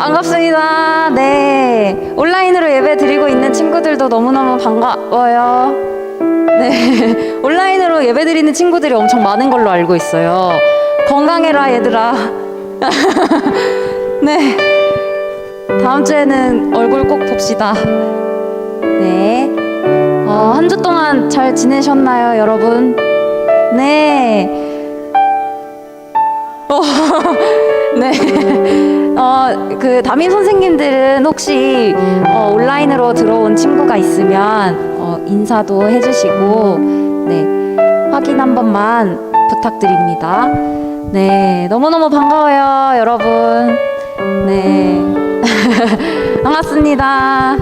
반갑습니다. 네, 온라인으로 예배 드리고 있는 친구들도 너무너무 반가워요. 네, 온라인으로 예배 드리는 친구들이 엄청 많은 걸로 알고 있어요. 건강해라 얘들아. 네, 다음 주에는 얼굴 꼭 봅시다. 네, 한 주 동안 잘 지내셨나요, 여러분? 네. 네. 그 담임 선생님들은 혹시 온라인으로 들어온 친구가 있으면 인사도 해주시고, 네, 확인 한 번만 부탁드립니다. 네, 너무너무 반가워요, 여러분. 네. 반갑습니다.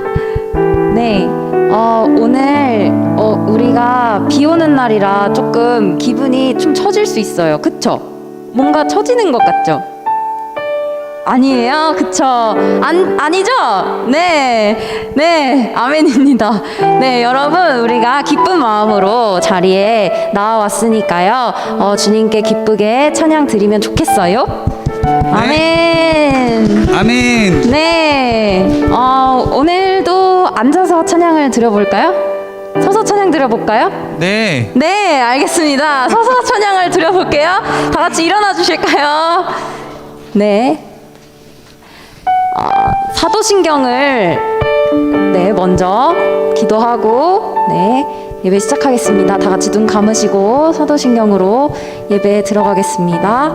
네. 오늘 우리가 비 오는 날이라 조금 기분이 좀 처질 수 있어요. 그쵸? 뭔가 처지는 것 같죠? 아니에요? 그쵸? 아니죠? 네. 네. 아멘입니다. 네, 여러분, 우리가 기쁜 마음으로 자리에 나와왔으니까요. 주님께 기쁘게 찬양 드리면 좋겠어요? 아멘. 아멘. 네. 오늘도 앉아서 찬양을 드려볼까요? 서서 찬양 드려볼까요? 네. 네, 알겠습니다. 서서 찬양을 드려볼게요. 다 같이 일어나 주실까요? 네. 사도신경을 먼저 기도하고 예배 시작하겠습니다. 다 같이 눈 감으시고 사도신경으로 예배에 들어가겠습니다.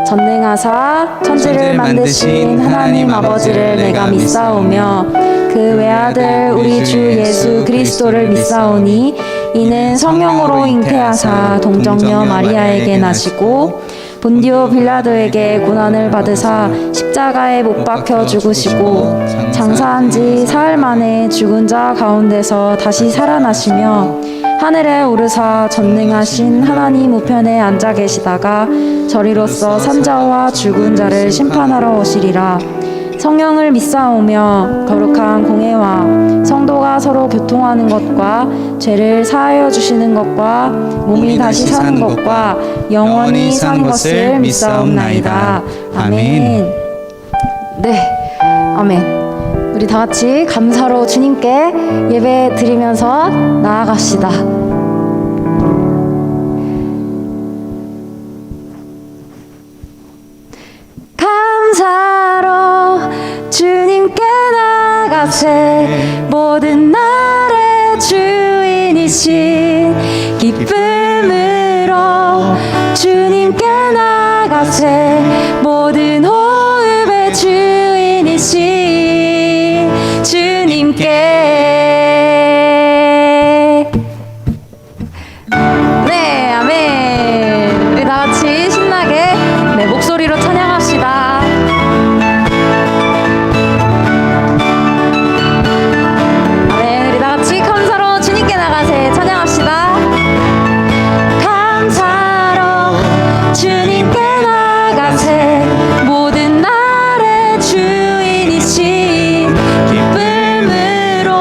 전능하사 천지를 만드신 하나님 아버지를 내가 믿사오며 그 외아들 우리 주 예수 그리스도를 믿사오니 이는 성령으로 잉태하사 동정녀 마리아에게 나시고 본디오 빌라도에게 고난을 받으사 십자가에 못 박혀 죽으시고 장사한 지 사흘 만에 죽은 자 가운데서 다시 살아나시며 하늘에 오르사 전능하신 하나님 우편에 앉아 계시다가 저리로서 산자와 죽은 자를 심판하러 오시리라. 성령을 믿사오며 거룩한 공회와 성도가 서로 교통하는 것과 죄를 사하여 주시는 것과 몸이 다시 사는 것과 영원히 사는 것을 믿사옵나이다. 아멘. 네, 아멘. 우리 다 같이 감사로 주님께 예배 드리면서 나아갑시다. 감사로 주님께 나가세 모든 날의 주인이신 기쁨으로 주님께 나가세 모든 호흡의 주인이신 주님께. 네, 아멘. 우리 다 같이 신나게 목소리로 찬양합시다. 아멘. 우리 다 같이 감사로 주님께 나가세 찬양합시다. 감사로 주님께 나가세 모든 날의 주인이신 기쁨으로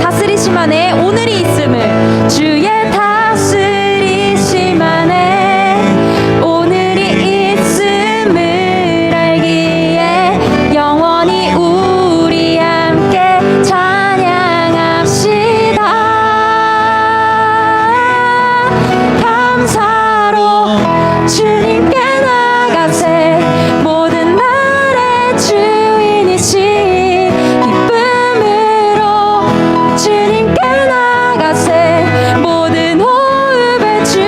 다스리심 안에 오늘이 있음을, 주의 다스리심 안에 오늘이 있음을 알기에 영원히 우리 함께 찬양합시다. 감사로 주님께 나가세. 모든 말의 주인이신 기쁨으로 주님께 나가세. 모든 호흡의 주인.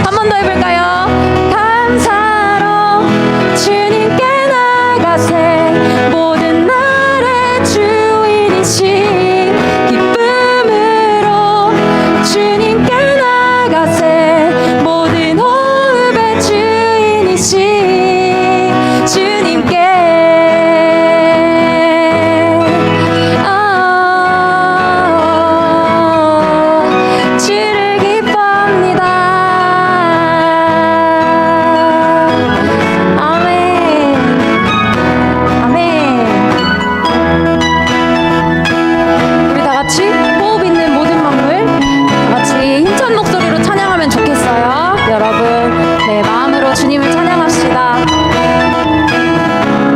한 번 더 해볼까요? 감사로 주님께 나가세. 모든 말의 주인이신 기쁨으로 주님께 나가세. 모든 호흡의 주인이신 주님께 주를 기뻐합니다. 아멘. 아멘. 우리 다 같이 호흡 있는 모든 만물 다 같이 힘찬 목소리로 찬양하면 좋겠어요. 여러분, 네, 마음으로 주님을 찬양합시다.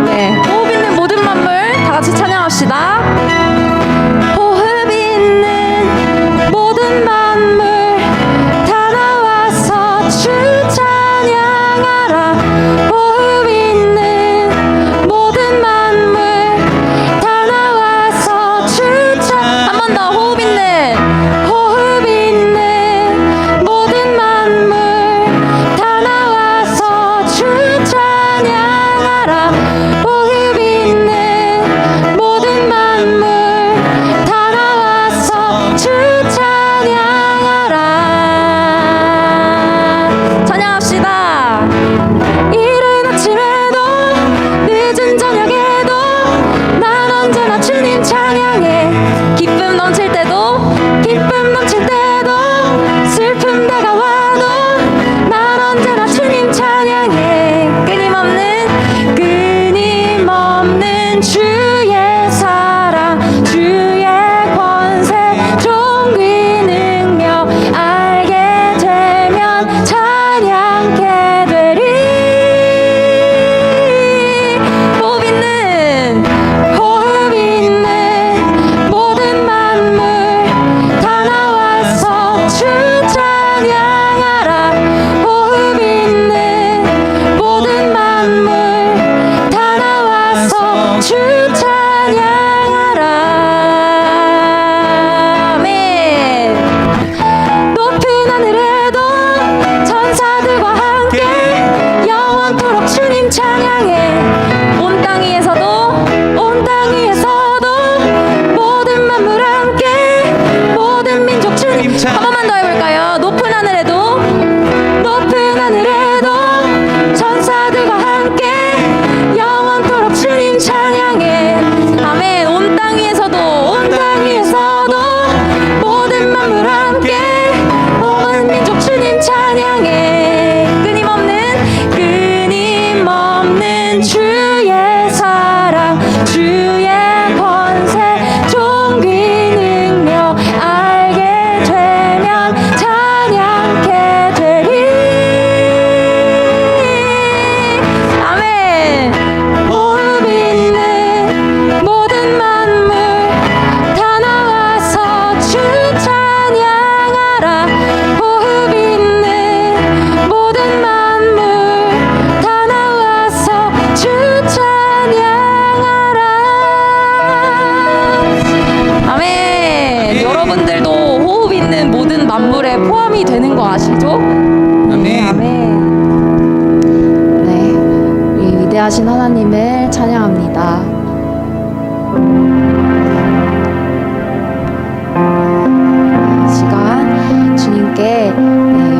네, 호흡 있는 모든 만물 다 같이 찬양합시다. 호흡 있는 모든 만물 다 나와서 주 찬양하라. 호흡 있는 모든 만물 다 나와서 주 한 번 더. 호흡 있는 모든 만물 다 나와서 주 찬양하라. 호흡 있는 모든 만물 다 나와서 주 찬양하라. 찬양합시다. 이른 아침에도 늦은 저녁에도 난 언제나 주님 찬양해. 기쁨 넘칠 때도 슬픔 다가와도 난 언제나 주님 찬양해. 끊임없는 주의 사랑, 주의 권세, 종기 능력 알게 되면 찬양케 되리. 호흡 있는 모든 만물 다 나와서 주 찬양하라. 호흡 있는 모든 만물 다 나와서 주 찬양하라. 아멘. 높은 하늘에도 천사들과 함께 영원토록 주님 찬양해. 온 땅 위에서도 모든 만물 함께 모든 민족 주님. 한 번만 더 해볼까요? 높은 하늘에도 천사들과 함께 영원토록 주님 찬양해. 아멘. 온 땅 위에서도 모든 만물 함께 모든 민족 주님 찬양해. 끊임없는 주의 사랑, 주의 권세, 종기 능력 알게 되면 찬양케 되리. 아멘. 호흡 있는 모든 만물 다 나와서 주 찬양하라. 호흡 있는 모든 만물 다 나와서 주 찬양하라. 아멘. 여러분들도 호흡 있는 모든 만물에 포함이 되는 거 아시죠? 아멘. 아멘. 네, 우리 위대하신 하나님을 찬양합니다. 이 시간 주님께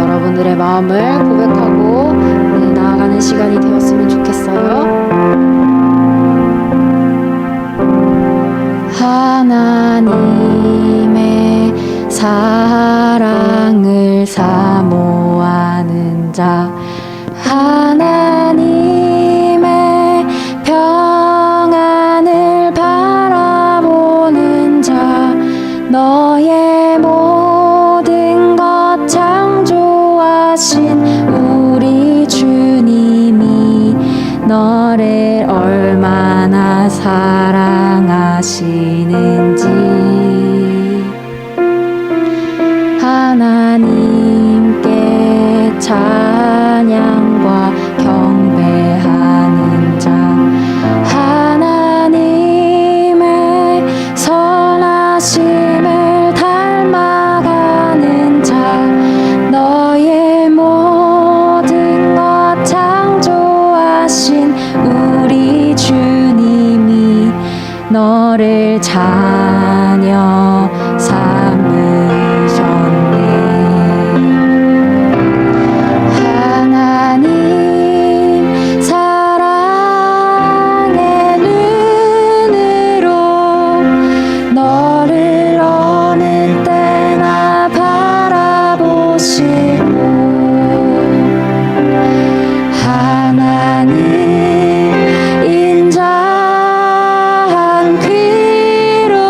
여러분들의 마음을 고백하고 나아가는 시간이 되었으면 좋겠어요. 하나님의 사랑을 사모하는 자, 하나님의 평안을 바라보는 자, 너 너의 모든 것 창조하신 우리 주님이 너를 얼마나 사랑하시는지 하나님께 찬양과 경배하는 자 하나님의 선하심을 닮아가는 자 너의 모든 것 창조하신 우리 주님이 너를 자녀 삼으셨네. 하나님 사랑의 눈으로 너를 어느 때나 바라보시고 하나님 인자한 귀로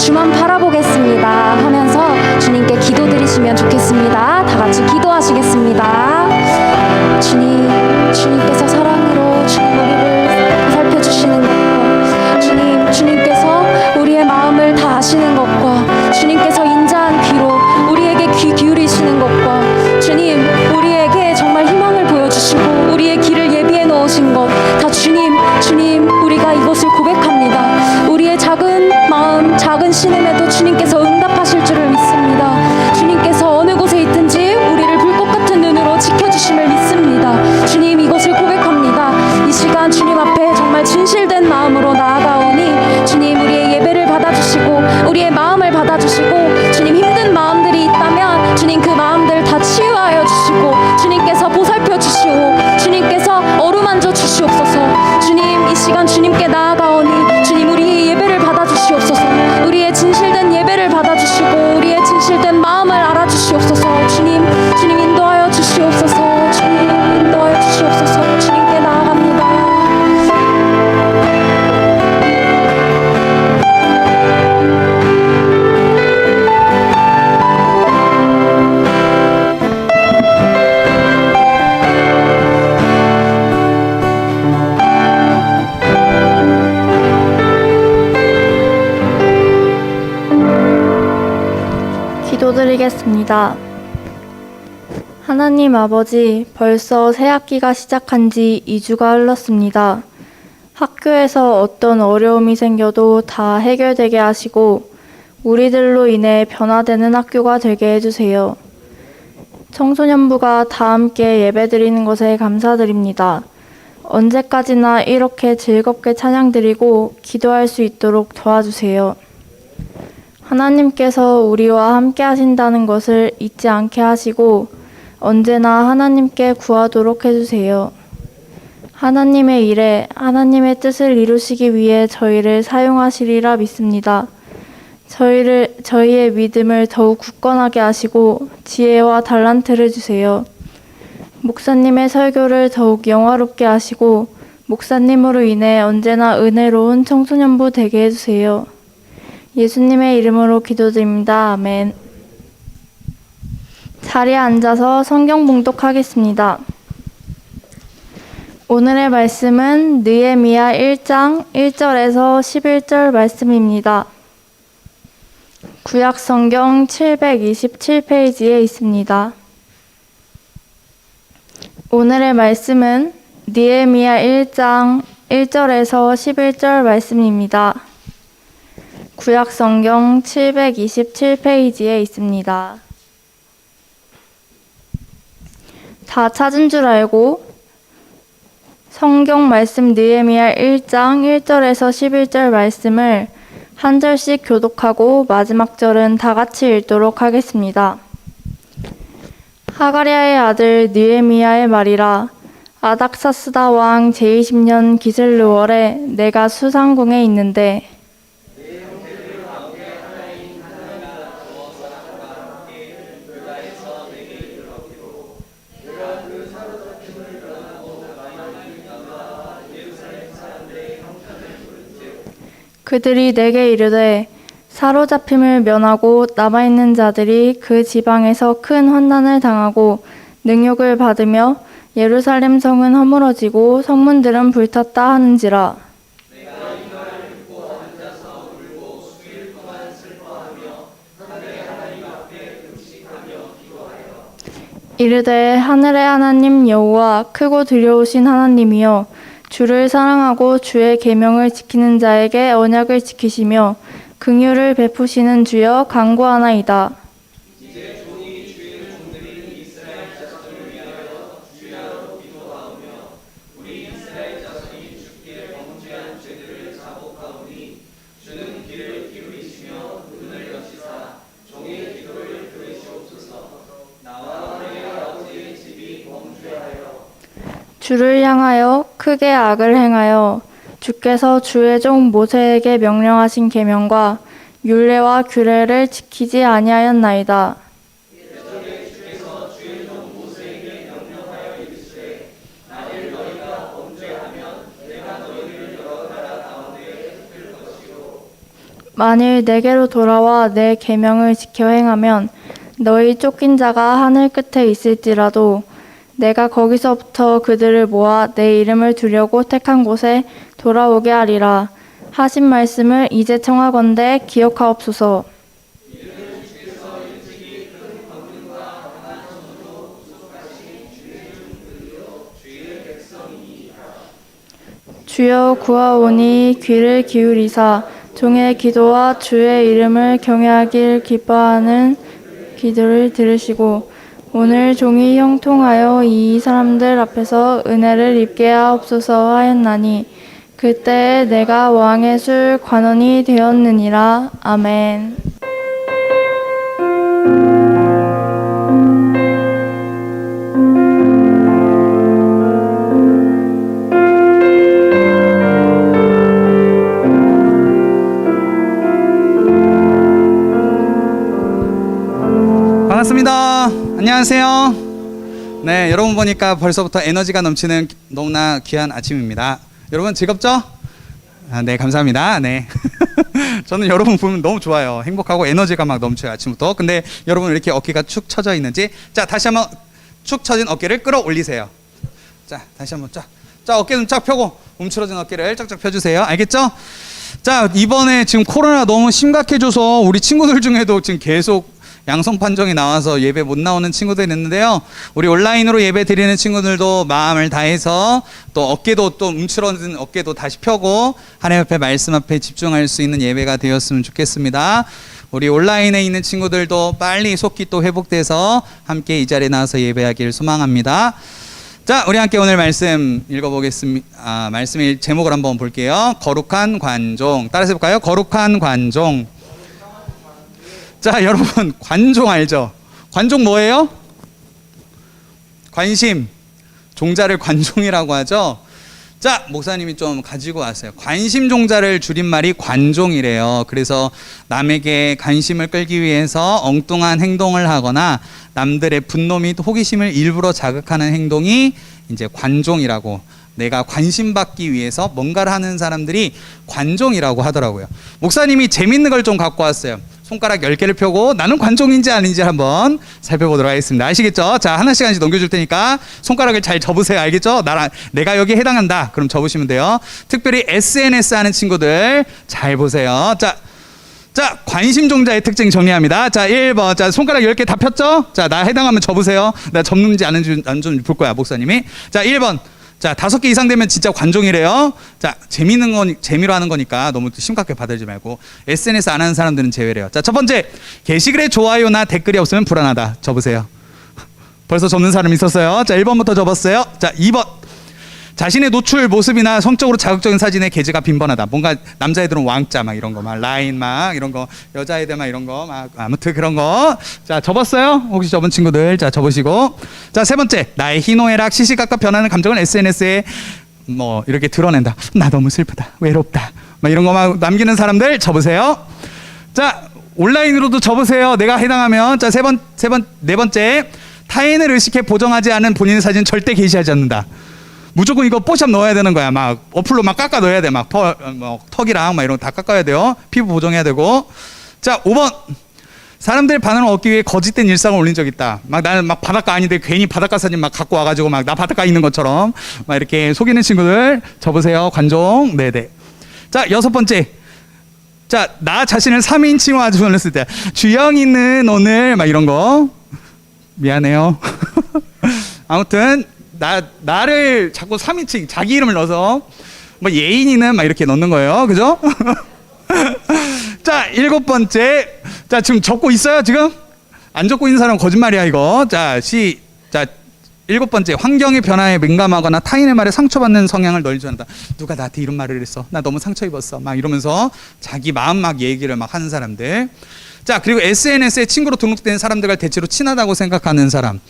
주만 바라보겠습니다 하면서 주님께 기도드리시면 좋겠습니다. 다 같이 기도하시겠습니다. 주님께서 사랑으로 주님 우리를 살펴주시는 것과 주님께서 우리의 마음을 다 아시는 것과 주님께서 인자한 귀로 우리에게 귀 기울이시는 것과 주님 우리에게 정말 희망을 보여주시고 우리의 길을 예비해 놓으신 것 다 주님 우리가 이것을 고백합니다. 우리의 작은 마음 작은 신음에도 주님께서 응답하실 줄을 믿습니다. 주님께서 어느 곳에 있든지 우리를 불꽃 같은 눈으로 지켜주심을 믿습니다. 주님 이것을 고백합니다. 이 시간 주님 앞에 정말 진실된 마음으로 나아가오니 주님 우리의 예배를 받아주시고 우리의 마음을 받아주시고 주님 힘든 마음들이 있다면 주님 그 마음들 다 치유하여 주시고 주님께서 보살펴 주시고 주님께서 어루만져 주시옵소서. 주님 이 시간 주님께 나아가오니 주님 우리의 예배를 받아주시옵소서. 우리의 진실된 예배를 받아주시고 우리의 진실된 마음을 알아주시옵소서. 주님 인도하여 주시옵소서. 주님 인도하여 주시옵소서. 주님께 나아갑니다. 기도드리겠습니다. 하나님 아버지, 벌써 새 학기가 시작한 지 2주가 흘렀습니다. 학교에서 어떤 어려움이 생겨도 다 해결되게 하시고 우리들로 인해 변화되는 학교가 되게 해주세요. 청소년부가 다 함께 예배드리는 것에 감사드립니다. 언제까지나 이렇게 즐겁게 찬양드리고 기도할 수 있도록 도와주세요. 하나님께서 우리와 함께 하신다는 것을 잊지 않게 하시고 언제나 하나님께 구하도록 해주세요. 하나님의 일에 하나님의 뜻을 이루시기 위해 저희를 사용하시리라 믿습니다. 저희의 믿음을 더욱 굳건하게 하시고 지혜와 달란트를 주세요. 목사님의 설교를 더욱 영화롭게 하시고 목사님으로 인해 언제나 은혜로운 청소년부 되게 해주세요. 예수님의 이름으로 기도드립니다. 아멘. 자리에 앉아서 성경 봉독하겠습니다. 오늘의 말씀은 느헤미야 1장 1절에서 11절 말씀입니다. 구약 성경 727페이지에 있습니다. 오늘의 말씀은 느헤미야 1장 1절에서 11절 말씀입니다. 구약 성경 727페이지에 있습니다. 다 찾은 줄 알고 성경 말씀 느헤미야 1장 1절에서 11절 말씀을 한 절씩 교독하고 마지막 절은 다 같이 읽도록 하겠습니다. 하가랴의 아들 느헤미야의 말이라. 아닥사스다 왕 제20년 기슬르월에 내가 수상궁에 있는데 그들이 내게 이르되 사로잡힘을 면하고 남아있는 자들이 그 지방에서 큰 환난을 당하고 능욕을 받으며 예루살렘 성은 허물어지고 성문들은 불탔다 하는지라. 이르되 하늘의 하나님 여호와 크고 두려우신 하나님이여 주를 사랑하고 주의 계명을 지키는 자에게 언약을 지키시며 긍휼을 베푸시는 주여 간구하나이다. 주를 향하여 크게 악을 행하여 주께서 주의 종 모세에게 명령하신 계명과 율례와 규례를 지키지 아니하였나이다. 만일 내게로 돌아와 내 계명을 지켜 행하면 너희 쫓긴 자가 하늘 끝에 있을지라도 내가 거기서부터 그들을 모아 내 이름을 두려고 택한 곳에 돌아오게 하리라. 하신 말씀을 이제 청하건대 기억하옵소서. 주여 구하오니 귀를 기울이사 종의 기도와 주의 이름을 경외하길 기뻐하는 기도를 들으시고 오늘 종이 형통하여 이 사람들 앞에서 은혜를 입게 하옵소서 하였나니 그때 내가 왕의 술 관원이 되었느니라. 아멘. 반갑습니다. 안녕하세요. 네, 여러분 보니까 벌써부터 에너지가 넘치는 너무나 귀한 아침입니다. 여러분 즐겁죠? 네, 감사합니다. 네. 저는 여러분 보면 너무 좋아요. 행복하고 에너지가 막 넘쳐요, 아침부터. 근데 여러분 이렇게 어깨가 축 처져 있는지, 자, 다시 한번 축 처진 어깨를 끌어올리세요. 자, 다시 한번 쫙. 자, 어깨 좀 쫙 펴고 움츠러진 어깨를 쫙쫙 펴주세요. 알겠죠? 자, 이번에 지금 코로나 너무 심각해져서 우리 친구들 중에도 지금 계속 양성 판정이 나와서 예배 못 나오는 친구들이 있는데요. 우리 온라인으로 예배 드리는 친구들도 마음을 다해서 또 어깨도 또 움츠러진 어깨도 다시 펴고 하나님 앞에 말씀 앞에 집중할 수 있는 예배가 되었으면 좋겠습니다. 우리 온라인에 있는 친구들도 빨리 속히 또 회복돼서 함께 이 자리에 나와서 예배하기를 소망합니다. 자, 우리 함께 오늘 말씀 읽어보겠습니다. 말씀의 제목을 한번 볼게요. 거룩한 관종. 따라서 해볼까요? 거룩한 관종. 자, 여러분 관종 알죠? 관종 뭐예요? 관심. 종자를 관종이라고 하죠. 자, 목사님이 좀 가지고 왔어요. 관심 종자를 줄임말이 관종이래요. 그래서 남에게 관심을 끌기 위해서 엉뚱한 행동을 하거나 남들의 분노 및 호기심을 일부러 자극하는 행동이 이제 관종이라고, 내가 관심 받기 위해서 뭔가를 하는 사람들이 관종이라고 하더라고요. 목사님이 재밌는 걸 좀 갖고 왔어요. 손가락 10개를 펴고 나는 관종인지 아닌지 한번 살펴보도록 하겠습니다. 아시겠죠? 자, 하나씩 하나씩 넘겨줄 테니까 손가락을 잘 접으세요. 알겠죠? 내가 여기에 해당한다. 그럼 접으시면 돼요. 특별히 SNS 하는 친구들 잘 보세요. 자, 관심 종자의 특징 정리합니다. 자, 1번. 자, 손가락 10개 다 폈죠? 자, 나 해당하면 접으세요. 나 접는지 안 좀 볼 거야, 목사님이. 자, 1번. 자, 5개 이상 되면 진짜 관종이래요. 자, 재미로 하는 거니까 너무 심각하게 받아들이지 말고 SNS 안 하는 사람들은 제외래요. 자, 첫 번째, 게시글에 좋아요나 댓글이 없으면 불안하다. 접으세요. 벌써 접는 사람 있었어요. 자, 1번부터 접었어요. 자, 2번, 자신의 노출 모습이나 성적으로 자극적인 사진에 게재가 빈번하다. 뭔가 남자애들은 왕자 막 이런 거, 막 라인 막 이런 거, 여자애들 막 이런 거, 막 아무튼 그런 거. 자, 접었어요? 혹시 접은 친구들, 자, 접으시고. 자, 세 번째, 나의 희노애락, 시시각각 변하는 감정을 SNS에 뭐 이렇게 드러낸다. 나 너무 슬프다, 외롭다, 막 이런 거 막 남기는 사람들 접으세요. 자, 온라인으로도 접으세요. 내가 해당하면. 자, 네 번째, 타인을 의식해 보정하지 않은 본인의 사진 절대 게시하지 않는다. 무조건 이거 뽀샵 넣어야 되는 거야. 막 어플로 막 깎아 넣어야 돼. 막 턱이랑 막 이런 거 다 깎아야 돼요. 피부 보정해야 되고. 자, 5번. 사람들의 반응을 얻기 위해 거짓된 일상을 올린 적 있다. 막 나는 막 바닷가 아닌데 괜히 바닷가 사진 막 갖고 와가지고 막 나 바닷가 있는 것처럼 막 이렇게 속이는 친구들 접으세요. 관종. 네네. 자, 6번째. 자, 나 자신을 3인칭으로 아주 올렸을 때 주영이는 오늘 막 이런 거. 미안해요. 아무튼 나를 자꾸 3인칭 자기 이름을 넣어서 뭐 예인이는 막 이렇게 넣는 거예요. 그죠? 자, 7번째. 자, 지금 적고 있어요, 지금? 안 적고 있는 사람은 거짓말이야, 이거. 자, 7번째. 환경의 변화에 민감하거나 타인의 말에 상처받는 성향을 널리 한다. 누가 나한테 이런 말을 했어. 나 너무 상처 입었어. 막 이러면서 자기 마음 막 얘기를 막 하는 사람들. 자, 그리고 SNS에 친구로 등록된 사람들과 대체로 친하다고 생각하는 사람.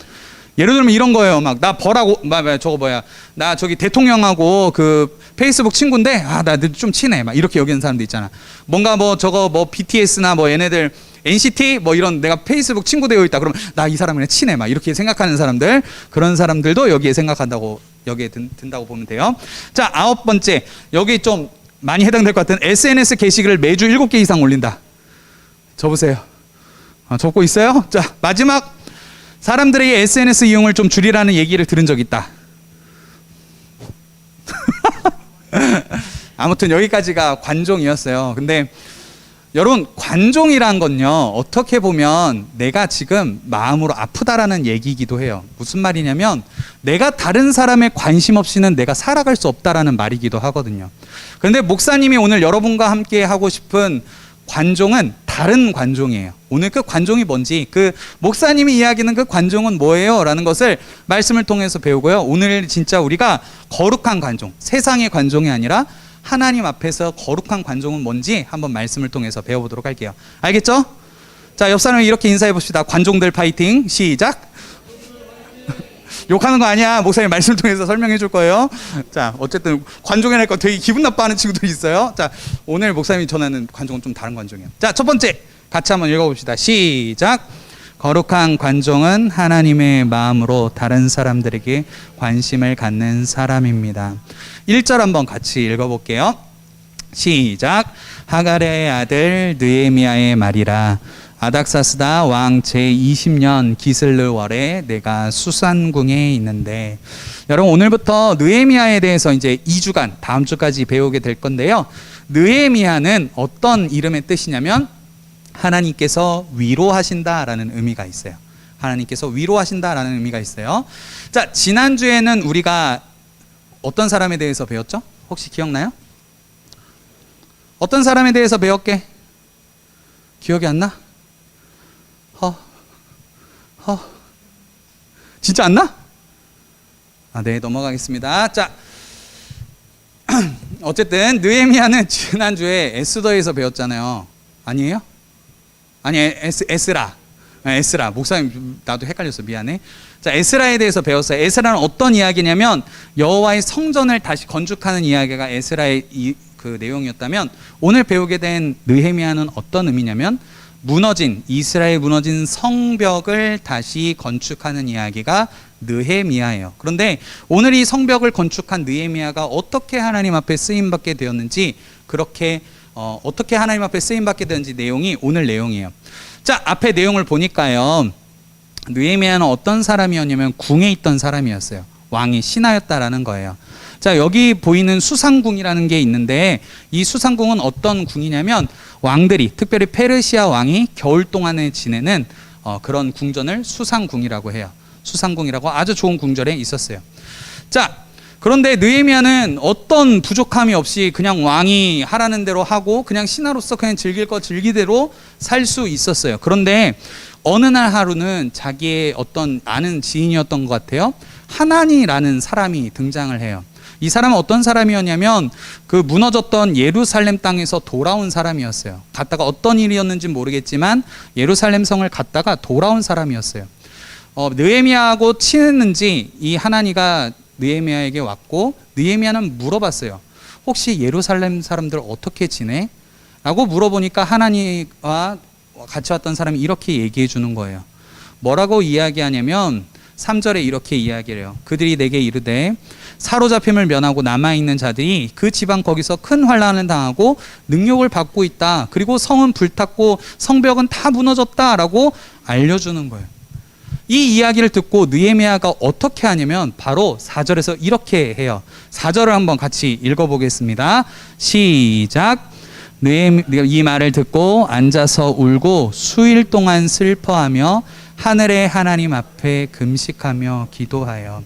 예를 들면 이런 거예요. 막 나 벌하고 저거 뭐야, 나 저기 대통령하고 그 페이스북 친구인데 나 좀 친해. 막 이렇게 여기는 사람도 있잖아. 뭔가 뭐 저거 뭐 BTS나 뭐 얘네들 NCT 뭐 이런 내가 페이스북 친구 되어 있다. 그러면 나 이 사람이랑 친해. 막 이렇게 생각하는 사람들, 그런 사람들도 여기에 생각한다고, 여기에 든다고 보면 돼요. 자, 9번째. 여기 좀 많이 해당될 것 같은 SNS 게시글을 매주 7개 이상 올린다. 적으세요. 적고 있어요? 자, 마지막. 사람들에게 SNS 이용을 좀 줄이라는 얘기를 들은 적 있다. 아무튼 여기까지가 관종이었어요. 근데 여러분, 관종이란 건요, 어떻게 보면 내가 지금 마음으로 아프다라는 얘기이기도 해요. 무슨 말이냐면 내가 다른 사람의 관심 없이는 내가 살아갈 수 없다라는 말이기도 하거든요. 그런데 목사님이 오늘 여러분과 함께 하고 싶은 관종은 다른 관종이에요. 오늘 그 관종이 뭔지, 그 목사님이 이야기하는 그 관종은 뭐예요? 라는 것을 말씀을 통해서 배우고요. 오늘 진짜 우리가 거룩한 관종, 세상의 관종이 아니라 하나님 앞에서 거룩한 관종은 뭔지 한번 말씀을 통해서 배워보도록 할게요. 알겠죠? 자, 옆 사람이 이렇게 인사해 봅시다. 관종들 파이팅. 시작. 욕하는 거 아니야. 목사님 말씀을 통해서 설명해 줄 거예요. 자, 어쨌든 관종이랄 거 되게 기분 나빠하는 친구들이 있어요. 자, 오늘 목사님이 전하는 관종은 좀 다른 관종이에요. 자, 첫 번째 같이 한번 읽어봅시다. 시작. 거룩한 관종은 하나님의 마음으로 다른 사람들에게 관심을 갖는 사람입니다. 1절 한번 같이 읽어볼게요. 시작. 하갈의 아들 느헤미야의 말이라. 아닥사스다 왕 제20년 기슬르월에 내가 수산궁에 있는데. 여러분, 오늘부터 느헤미야에 대해서 이제 2주간 다음 주까지 배우게 될 건데요. 느헤미야는 어떤 이름의 뜻이냐면 하나님께서 위로하신다라는 의미가 있어요. 하나님께서 위로하신다라는 의미가 있어요. 자, 지난주에는 우리가 어떤 사람에 대해서 배웠죠? 혹시 기억나요? 어떤 사람에 대해서 배웠게? 기억이 안 나? 진짜 안 나? 네, 넘어가겠습니다. 자, 어쨌든 느헤미야는 지난주에 에스더에서 배웠잖아요. 아니에요? 아니, 에스라. 에스라. 목사님, 나도 헷갈렸어. 미안해. 자, 에스라에 대해서 배웠어요. 에스라는 어떤 이야기냐면 여호와의 성전을 다시 건축하는 이야기가 에스라의 그 내용이었다면, 오늘 배우게 된 느헤미야는 어떤 의미냐면 이스라엘 무너진 성벽을 다시 건축하는 이야기가 느헤미야예요. 그런데 오늘 이 성벽을 건축한 느헤미야가 어떻게 하나님 앞에 쓰임 받게 되었는지, 그렇게 어떻게 하나님 앞에 쓰임 받게 되는지 내용이 오늘 내용이에요. 자, 앞에 내용을 보니까요, 느헤미야는 어떤 사람이었냐면 궁에 있던 사람이었어요. 왕이 신하였다라는 거예요. 자, 여기 보이는 수상궁이라는 게 있는데, 이 수상궁은 어떤 궁이냐면 왕들이, 특별히 페르시아 왕이 겨울 동안에 지내는 그런 궁전을 수상궁이라고 해요. 수상궁이라고 아주 좋은 궁전에 있었어요. 자, 그런데 느헤미야는 어떤 부족함이 없이 그냥 왕이 하라는 대로 하고 그냥 신하로서 그냥 즐길 거 즐기대로 살 수 있었어요. 그런데 어느 날 하루는 자기의 어떤 아는 지인이었던 것 같아요. 하나니라는 사람이 등장을 해요. 이 사람은 어떤 사람이었냐면 그 무너졌던 예루살렘 땅에서 돌아온 사람이었어요. 갔다가 어떤 일이었는지 모르겠지만 예루살렘 성을 갔다가 돌아온 사람이었어요. 느헤미야하고 친했는지 이 하나니가 느헤미야에게 왔고, 느헤미야는 물어봤어요. 혹시 예루살렘 사람들 어떻게 지내? 라고 물어보니까 하나니와 같이 왔던 사람이 이렇게 얘기해 주는 거예요. 뭐라고 이야기하냐면 3절에 이렇게 이야기를 해요. 그들이 내게 이르되 사로잡힘을 면하고 남아있는 자들이 그 지방 거기서 큰 환난을 당하고 능욕을 받고 있다. 그리고 성은 불탔고 성벽은 다 무너졌다라고 알려주는 거예요. 이 이야기를 듣고 느헤미야가 어떻게 하냐면 바로 4절에서 이렇게 해요. 4절을 한번 같이 읽어보겠습니다. 시작. 이 말을 듣고 앉아서 울고 수일 동안 슬퍼하며 하늘의 하나님 앞에 금식하며 기도하여.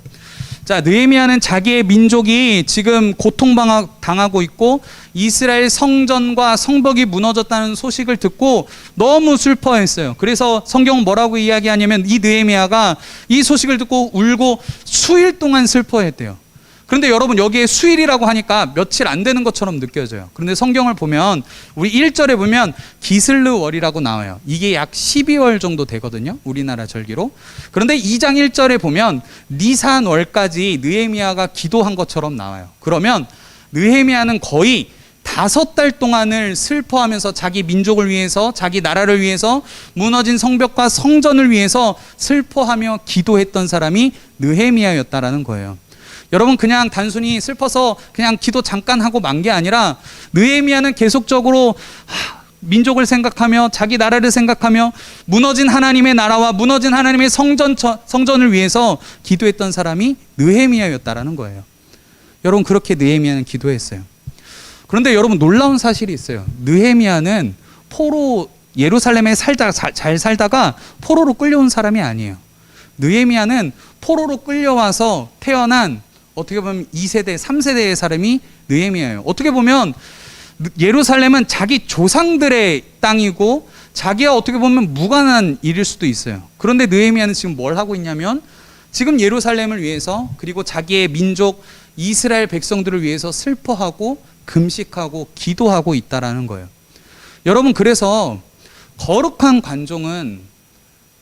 자, 느헤미야는 자기의 민족이 지금 고통당하고 있고 이스라엘 성전과 성벽이 무너졌다는 소식을 듣고 너무 슬퍼했어요. 그래서 성경은 뭐라고 이야기하냐면 이 느헤미야가 이 소식을 듣고 울고 수일 동안 슬퍼했대요. 그런데 여러분, 여기에 수일이라고 하니까 며칠 안 되는 것처럼 느껴져요. 그런데 성경을 보면 우리 1절에 보면 기슬르월이라고 나와요. 이게 약 12월 정도 되거든요, 우리나라 절기로. 그런데 2장 1절에 보면 니산월까지 느헤미야가 기도한 것처럼 나와요. 그러면 느헤미야는 거의 5달 동안을 슬퍼하면서 자기 민족을 위해서, 자기 나라를 위해서, 무너진 성벽과 성전을 위해서 슬퍼하며 기도했던 사람이 느헤미야였다라는 거예요. 여러분 그냥 단순히 슬퍼서 그냥 기도 잠깐 하고 만 게 아니라 느헤미야는 계속적으로 민족을 생각하며 자기 나라를 생각하며 무너진 하나님의 나라와 무너진 하나님의 성전을 위해서 기도했던 사람이 느헤미야였다라는 거예요. 여러분 그렇게 느헤미야는 기도했어요. 그런데 여러분 놀라운 사실이 있어요. 느헤미야는 포로 예루살렘에 잘 살다가 포로로 끌려온 사람이 아니에요. 느헤미야는 포로로 끌려와서 태어난 어떻게 보면 2세대, 3세대의 사람이 느헤미야예요. 어떻게 보면 예루살렘은 자기 조상들의 땅이고 자기와 어떻게 보면 무관한 일일 수도 있어요. 그런데 느헤미야는 지금 뭘 하고 있냐면 지금 예루살렘을 위해서 그리고 자기의 민족 이스라엘 백성들을 위해서 슬퍼하고 금식하고 기도하고 있다라는 거예요. 여러분 그래서 거룩한 관종은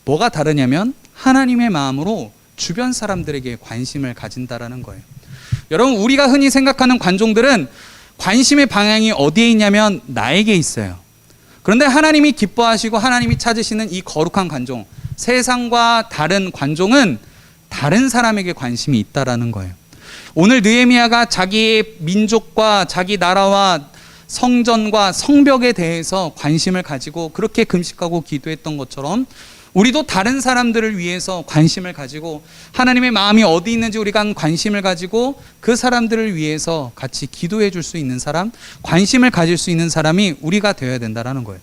뭐가 다르냐면 하나님의 마음으로 주변 사람들에게 관심을 가진다라는 거예요. 여러분 우리가 흔히 생각하는 관종들은 관심의 방향이 어디에 있냐면 나에게 있어요. 그런데 하나님이 기뻐하시고 하나님이 찾으시는 이 거룩한 관종, 세상과 다른 관종은 다른 사람에게 관심이 있다라는 거예요. 오늘 느헤미야가 자기의 민족과 자기 나라와 성전과 성벽에 대해서 관심을 가지고 그렇게 금식하고 기도했던 것처럼 우리도 다른 사람들을 위해서 관심을 가지고 하나님의 마음이 어디 있는지 우리가 관심을 가지고 그 사람들을 위해서 같이 기도해 줄 수 있는 사람, 관심을 가질 수 있는 사람이 우리가 되어야 된다는 거예요.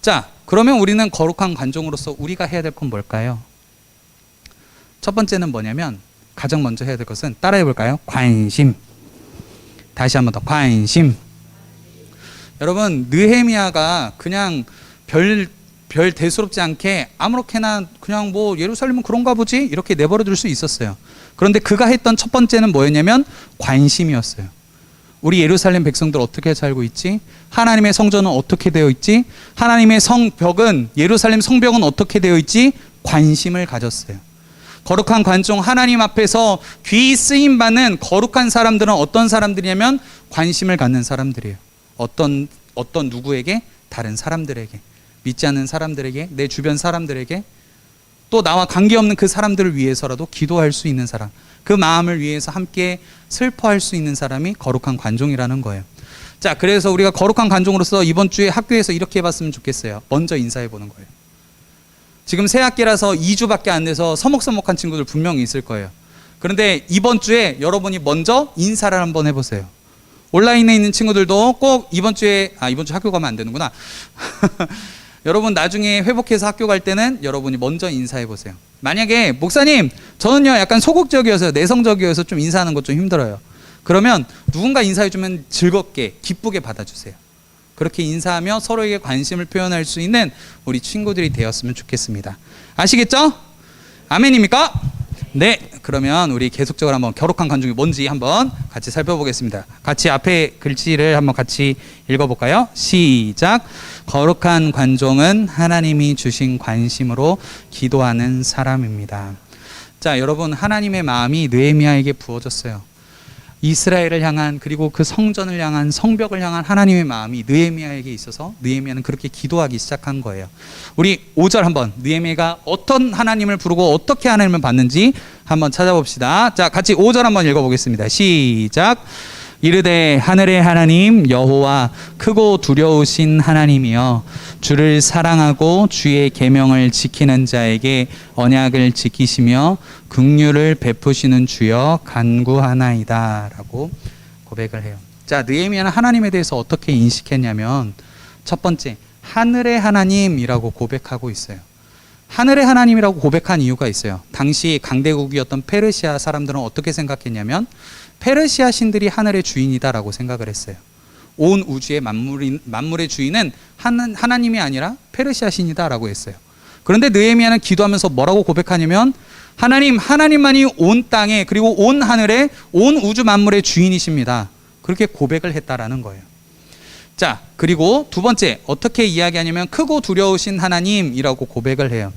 자, 그러면 우리는 거룩한 관종으로서 우리가 해야 될 건 뭘까요? 첫 번째는 뭐냐면 가장 먼저 해야 될 것은 따라해 볼까요? 관심. 다시 한번 더 관심. 여러분 느헤미야가 그냥 별 대수롭지 않게 아무렇게나 그냥 뭐 예루살렘은 그런가 보지 이렇게 내버려 둘 수 있었어요. 그런데 그가 했던 첫 번째는 뭐였냐면 관심이었어요. 우리 예루살렘 백성들 어떻게 살고 있지? 하나님의 성전은 어떻게 되어 있지? 하나님의 성벽은 예루살렘 성벽은 어떻게 되어 있지? 관심을 가졌어요. 거룩한 관종 하나님 앞에서 귀 쓰임 받는 거룩한 사람들은 어떤 사람들이냐면 관심을 갖는 사람들이에요. 어떤 누구에게? 다른 사람들에게, 믿지 않는 사람들에게, 내 주변 사람들에게, 또 나와 관계없는 그 사람들을 위해서라도 기도할 수 있는 사람, 그 마음을 위해서 함께 슬퍼할 수 있는 사람이 거룩한 관종이라는 거예요. 자, 그래서 우리가 거룩한 관종으로서 이번 주에 학교에서 이렇게 해봤으면 좋겠어요. 먼저 인사해 보는 거예요. 지금 새 학기라서 2주밖에 안 돼서 서먹서먹한 친구들 분명히 있을 거예요. 그런데 이번 주에 여러분이 먼저 인사를 한번 해보세요. 온라인에 있는 친구들도 꼭 이번 주 학교 가면 안 되는구나. 여러분 나중에 회복해서 학교 갈 때는 여러분이 먼저 인사해 보세요. 만약에 목사님 저는요 약간 소극적이어서 내성적이어서 좀 인사하는 것 좀 힘들어요. 그러면 누군가 인사해 주면 즐겁게 기쁘게 받아주세요. 그렇게 인사하며 서로에게 관심을 표현할 수 있는 우리 친구들이 되었으면 좋겠습니다. 아시겠죠? 아멘입니까? 네, 그러면 우리 계속적으로 한번 거룩한 관종이 뭔지 한번 같이 살펴보겠습니다. 같이 앞에 글씨를 한번 같이 읽어볼까요? 시작. 거룩한 관종은 하나님이 주신 관심으로 기도하는 사람입니다. 자, 여러분 하나님의 마음이 느헤미야에게 부어졌어요. 이스라엘을 향한 그리고 그 성전을 향한 성벽을 향한 하나님의 마음이 느헤미야에게 있어서 느헤미야는 그렇게 기도하기 시작한 거예요. 우리 5절 한번 느헤미야가 어떤 하나님을 부르고 어떻게 하나님을 받는지 한번 찾아봅시다. 자, 같이 5절 한번 읽어보겠습니다. 시작. 이르되 하늘의 하나님 여호와 크고 두려우신 하나님이여 주를 사랑하고 주의 계명을 지키는 자에게 언약을 지키시며 긍휼을 베푸시는 주여 간구하나이다 라고 고백을 해요. 자, 느헤미야는 하나님에 대해서 어떻게 인식했냐면 첫 번째 하늘의 하나님이라고 고백하고 있어요. 하늘의 하나님이라고 고백한 이유가 있어요. 당시 강대국이었던 페르시아 사람들은 어떻게 생각했냐면 페르시아 신들이 하늘의 주인이다라고 생각을 했어요. 온 우주의 만물의 주인은 하나님이 아니라 페르시아 신이다라고 했어요. 그런데 느헤미야는 기도하면서 뭐라고 고백하냐면 하나님만이 온 땅에 그리고 온 하늘에 온 우주 만물의 주인이십니다. 그렇게 고백을 했다라는 거예요. 자, 그리고 두 번째 어떻게 이야기하냐면 크고 두려우신 하나님이라고 고백을 해요.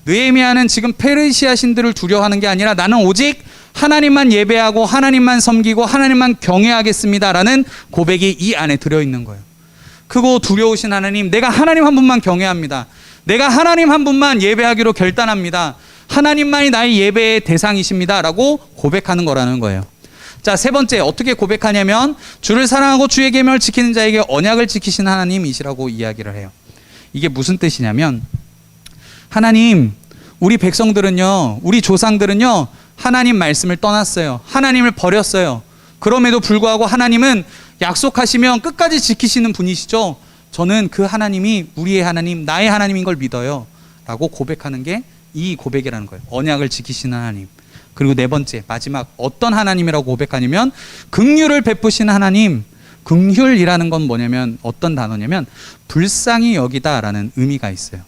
느헤미야는 지금 페르시아 신들을 두려워하는 게 아니라 나는 오직 하나님만 예배하고 하나님만 섬기고 하나님만 경외하겠습니다라는 고백이 이 안에 들어있는 거예요. 크고 두려우신 하나님, 내가 하나님 한 분만 경외합니다. 내가 하나님 한 분만 예배하기로 결단합니다. 하나님만이 나의 예배의 대상이십니다 라고 고백하는 거라는 거예요. 자, 세 번째 어떻게 고백하냐면 주를 사랑하고 주의 계명을 지키는 자에게 언약을 지키신 하나님이시라고 이야기를 해요. 이게 무슨 뜻이냐면 하나님, 우리 백성들은요, 우리 조상들은요, 하나님 말씀을 떠났어요. 하나님을 버렸어요. 그럼에도 불구하고 하나님은 약속하시면 끝까지 지키시는 분이시죠. 저는 그 하나님이 우리의 하나님, 나의 하나님인 걸 믿어요. 라고 고백하는 게 이 고백이라는 거예요. 언약을 지키시는 하나님. 그리고 네 번째, 마지막 어떤 하나님이라고 고백하냐면 긍휼을 베푸시는 하나님. 긍휼이라는 건 뭐냐면 어떤 단어냐면 불쌍히 여기다라는 의미가 있어요.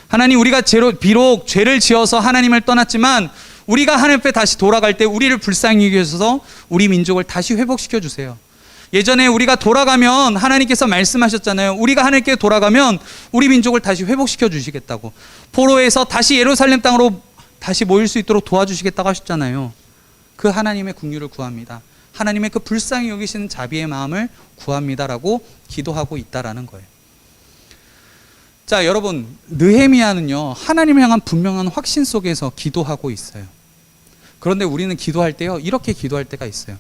하나님, 우리가 비록 죄를 지어서 하나님을 떠났지만 우리가 하나님 앞에 다시 돌아갈 때 우리를 불쌍히 여기셔서 우리 민족을 다시 회복시켜 주세요. 예전에 우리가 돌아가면 하나님께서 말씀하셨잖아요. 우리가 하나님께 돌아가면 우리 민족을 다시 회복시켜 주시겠다고. 포로에서 다시 예루살렘 땅으로 다시 모일 수 있도록 도와주시겠다고 하셨잖아요. 그 하나님의 긍휼을 구합니다. 하나님의 그 불쌍히 여기시는 자비의 마음을 구합니다라고 기도하고 있다라는 거예요. 자, 여러분, 느헤미야는요, 하나님을 향한 분명한 확신 속에서 기도하고 있어요. 그런데 우리는 기도할 때요, 이렇게 기도할 때가 있어요.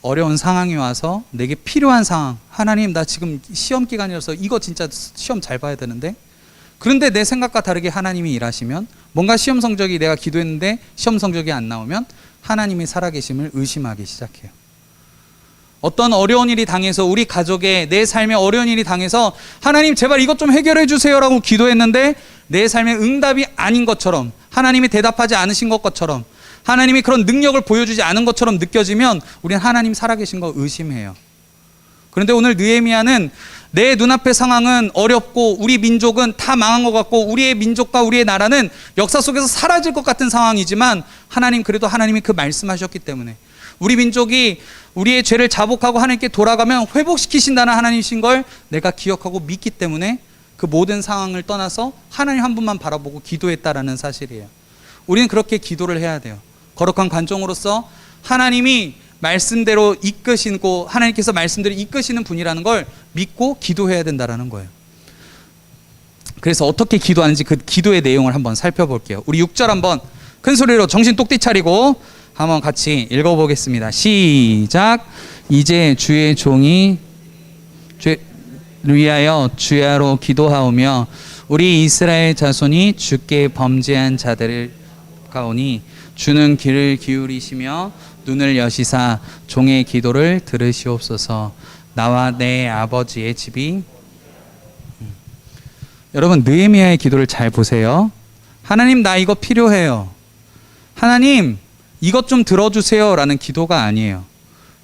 어려운 상황이 와서 내게 필요한 상황, 하나님, 나 지금 시험 기간이라서 이거 진짜 시험 잘 봐야 되는데, 그런데 내 생각과 다르게 하나님이 일하시면, 뭔가 시험 성적이 내가 기도했는데 시험 성적이 안 나오면 하나님이 살아계심을 의심하기 시작해요. 어떤 어려운 일이 당해서 우리 가족의 내 삶에 어려운 일이 당해서 하나님 제발 이것 좀 해결해 주세요라고 기도했는데 내 삶의 응답이 아닌 것처럼, 하나님이 대답하지 않으신 것처럼, 하나님이 그런 능력을 보여주지 않은 것처럼 느껴지면 우리는 하나님 살아계신 거 의심해요. 그런데 오늘 느헤미야는 내 눈앞의 상황은 어렵고 우리 민족은 다 망한 것 같고 우리의 민족과 우리의 나라는 역사 속에서 사라질 것 같은 상황이지만 하나님, 그래도 하나님이 그 말씀하셨기 때문에 우리 민족이 우리의 죄를 자복하고 하나님께 돌아가면 회복시키신다는 하나님이신 걸 내가 기억하고 믿기 때문에 그 모든 상황을 떠나서 하나님 한 분만 바라보고 기도했다라는 사실이에요. 우리는 그렇게 기도를 해야 돼요. 거룩한 관종으로서 하나님이 말씀대로 이끄시고 하나님께서 말씀대로 이끄시는 분이라는 걸 믿고 기도해야 된다라는 거예요. 그래서 어떻게 기도하는지 그 기도의 내용을 한번 살펴볼게요. 우리 6절 한번 큰 소리로 정신 똑띠 차리고 한번 같이 읽어보겠습니다. 시작. 이제 주의 종이 주를 위하여 주야로 기도하오며 우리 이스라엘 자손이 주께 범죄한 자들을 가오니 주는 귀를 기울이시며 눈을 여시사 종의 기도를 들으시옵소서. 나와 내 아버지의 집이 여러분, 느헤미야의 기도를 잘 보세요. 하나님, 나 이거 필요해요. 하나님, 이것 좀 들어주세요 라는 기도가 아니에요.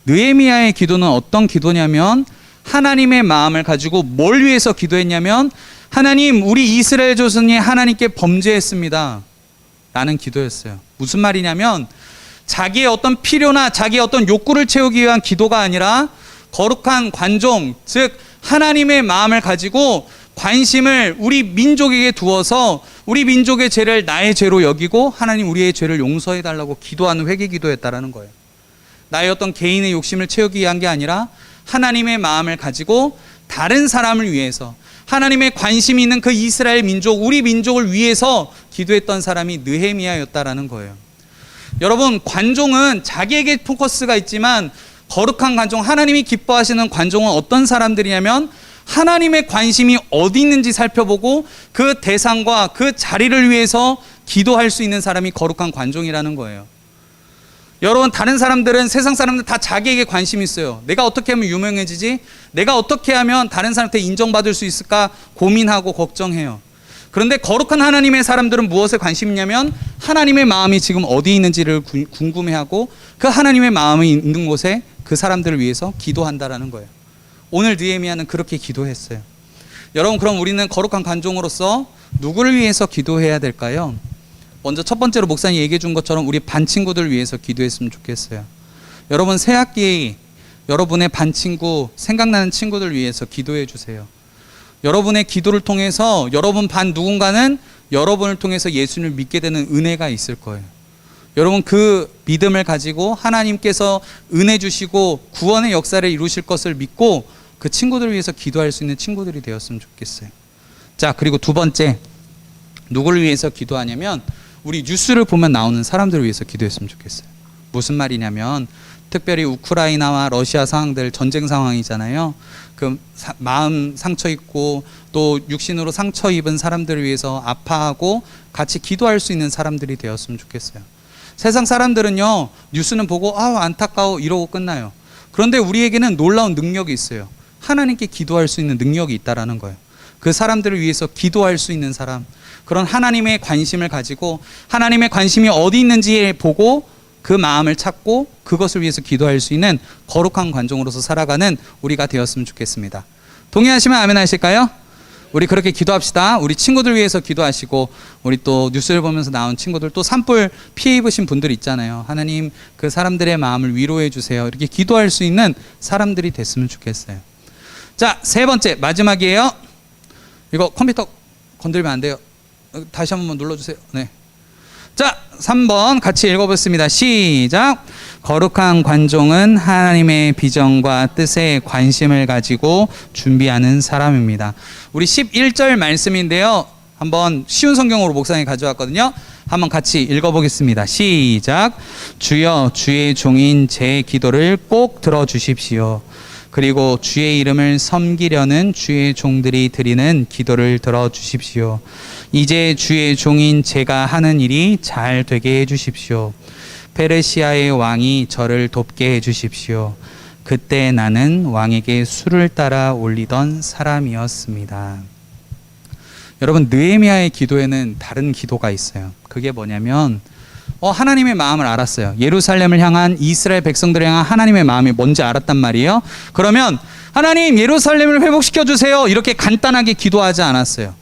느헤미야의 기도는 어떤 기도냐면 하나님의 마음을 가지고 뭘 위해서 기도했냐면 하나님, 우리 이스라엘 조선이 하나님께 범죄했습니다 라는 기도였어요. 무슨 말이냐면 자기의 어떤 필요나 자기의 어떤 욕구를 채우기 위한 기도가 아니라 거룩한 관종, 즉 하나님의 마음을 가지고 관심을 우리 민족에게 두어서 우리 민족의 죄를 나의 죄로 여기고 하나님 우리의 죄를 용서해 달라고 기도하는 회개 기도였다라는 거예요. 나의 어떤 개인의 욕심을 채우기 위한 게 아니라 하나님의 마음을 가지고 다른 사람을 위해서 하나님의 관심이 있는 그 이스라엘 민족, 우리 민족을 위해서 기도했던 사람이 느헤미야였다라는 거예요. 여러분, 관종은 자기에게 포커스가 있지만 거룩한 관종, 하나님이 기뻐하시는 관종은 어떤 사람들이냐면 하나님의 관심이 어디 있는지 살펴보고 그 대상과 그 자리를 위해서 기도할 수 있는 사람이 거룩한 관종이라는 거예요. 여러분, 다른 사람들은, 세상 사람들 다 자기에게 관심이 있어요. 내가 어떻게 하면 유명해지지? 내가 어떻게 하면 다른 사람한테 인정받을 수 있을까 고민하고 걱정해요. 그런데 거룩한 하나님의 사람들은 무엇에 관심이 있냐면 하나님의 마음이 지금 어디 있는지를 궁금해하고 그 하나님의 마음이 있는 곳에 그 사람들을 위해서 기도한다라는 거예요. 오늘 느헤미야는 그렇게 기도했어요. 여러분, 그럼 우리는 거룩한 관종으로서 누구를 위해서 기도해야 될까요? 먼저 첫 번째로 목사님 얘기해 준 것처럼 우리 반 친구들 위해서 기도했으면 좋겠어요. 여러분, 새학기 여러분의 반 친구, 생각나는 친구들 위해서 기도해 주세요. 여러분의 기도를 통해서 여러분 반 누군가는 여러분을 통해서 예수님을 믿게 되는 은혜가 있을 거예요. 여러분, 그 믿음을 가지고 하나님께서 은혜 주시고 구원의 역사를 이루실 것을 믿고 그 친구들을 위해서 기도할 수 있는 친구들이 되었으면 좋겠어요. 자, 그리고 두 번째, 누구를 위해서 기도하냐면 우리 뉴스를 보면 나오는 사람들을 위해서 기도했으면 좋겠어요. 무슨 말이냐면 특별히 우크라이나와 러시아 상황들 전쟁 상황이잖아요. 그 마음 상처 입고 또 육신으로 상처 입은 사람들을 위해서 아파하고 같이 기도할 수 있는 사람들이 되었으면 좋겠어요. 세상 사람들은요, 뉴스는 보고 안타까워 이러고 끝나요. 그런데 우리에게는 놀라운 능력이 있어요. 하나님께 기도할 수 있는 능력이 있다라는 거예요. 그 사람들을 위해서 기도할 수 있는 사람, 그런 하나님의 관심을 가지고 하나님의 관심이 어디 있는지 보고 그 마음을 찾고 그것을 위해서 기도할 수 있는 거룩한 관종으로서 살아가는 우리가 되었으면 좋겠습니다. 동의하시면 아멘 하실까요? 우리 그렇게 기도합시다. 우리 친구들 위해서 기도하시고, 우리 또 뉴스를 보면서 나온 친구들, 또 산불 피해 입으신 분들 있잖아요. 하나님 그 사람들의 마음을 위로해 주세요. 이렇게 기도할 수 있는 사람들이 됐으면 좋겠어요. 자, 세 번째 마지막이에요. 이거 컴퓨터 건들면 안 돼요. 다시 한번 눌러주세요. 네. 자, 3번 같이 읽어보겠습니다. 시작. 거룩한 관종은 하나님의 비전과 뜻에 관심을 가지고 준비하는 사람입니다. 우리 11절 말씀인데요. 한번 쉬운 성경으로 목사님이 가져왔거든요. 한번 같이 읽어보겠습니다. 시작. 주여, 주의 종인 제 기도를 꼭 들어주십시오. 그리고 주의 이름을 섬기려는 주의 종들이 드리는 기도를 들어주십시오. 이제 주의 종인 제가 하는 일이 잘 되게 해주십시오. 페르시아의 왕이 저를 돕게 해주십시오. 그때 나는 왕에게 술을 따라 올리던 사람이었습니다. 여러분, 느헤미야의 기도에는 다른 기도가 있어요. 그게 뭐냐면 하나님의 마음을 알았어요. 예루살렘을 향한, 이스라엘 백성들을 향한 하나님의 마음이 뭔지 알았단 말이에요. 그러면 하나님 예루살렘을 회복시켜 주세요, 이렇게 간단하게 기도하지 않았어요.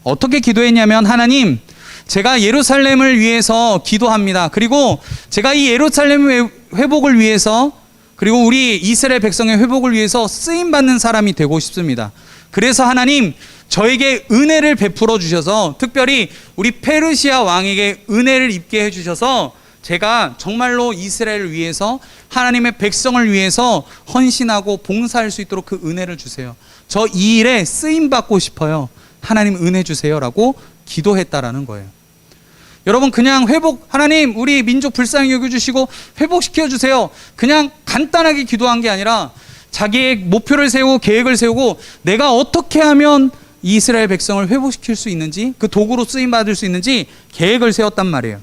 어떻게 기도했냐면, 하나님 제가 예루살렘을 위해서 기도합니다. 그리고 제가 이 예루살렘 회복을 위해서, 그리고 우리 이스라엘 백성의 회복을 위해서 쓰임받는 사람이 되고 싶습니다. 그래서 하나님 저에게 은혜를 베풀어 주셔서, 특별히 우리 페르시아 왕에게 은혜를 입게 해주셔서 제가 정말로 이스라엘을 위해서, 하나님의 백성을 위해서 헌신하고 봉사할 수 있도록 그 은혜를 주세요. 저 이 일에 쓰임받고 싶어요. 하나님 은혜 주세요라고 기도했다라는 거예요. 여러분, 그냥 하나님 우리 민족 불쌍히 여겨주시고 회복시켜 주세요, 그냥 간단하게 기도한 게 아니라 자기의 목표를 세우고 계획을 세우고 내가 어떻게 하면 이스라엘 백성을 회복시킬 수 있는지, 그 도구로 쓰임받을 수 있는지 계획을 세웠단 말이에요.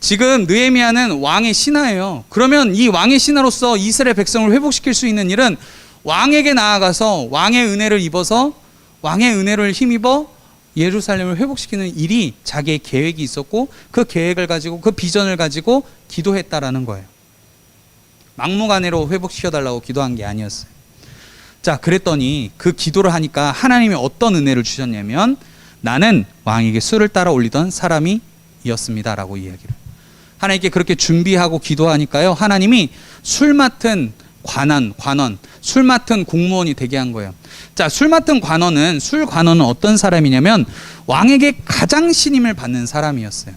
지금 느헤미야는 왕의 신하예요. 그러면 이 왕의 신하로서 이스라엘 백성을 회복시킬 수 있는 일은 왕에게 나아가서 왕의 은혜를 입어서, 왕의 은혜를 힘입어 예루살렘을 회복시키는 일이 자기의 계획이 있었고, 그 계획을 가지고, 그 비전을 가지고 기도했다라는 거예요. 막무가내로 회복시켜달라고 기도한 게 아니었어요. 자, 그랬더니 그 기도를 하니까 하나님이 어떤 은혜를 주셨냐면, 나는 왕에게 술을 따라 올리던 사람이었습니다 라고 이야기를. 하나님께 그렇게 준비하고 기도하니까요, 하나님이 술 맡은 관원, 술 맡은 공무원이 되게 한 거예요. 자, 술 맡은 술 관원은 어떤 사람이냐면 왕에게 가장 신임을 받는 사람이었어요.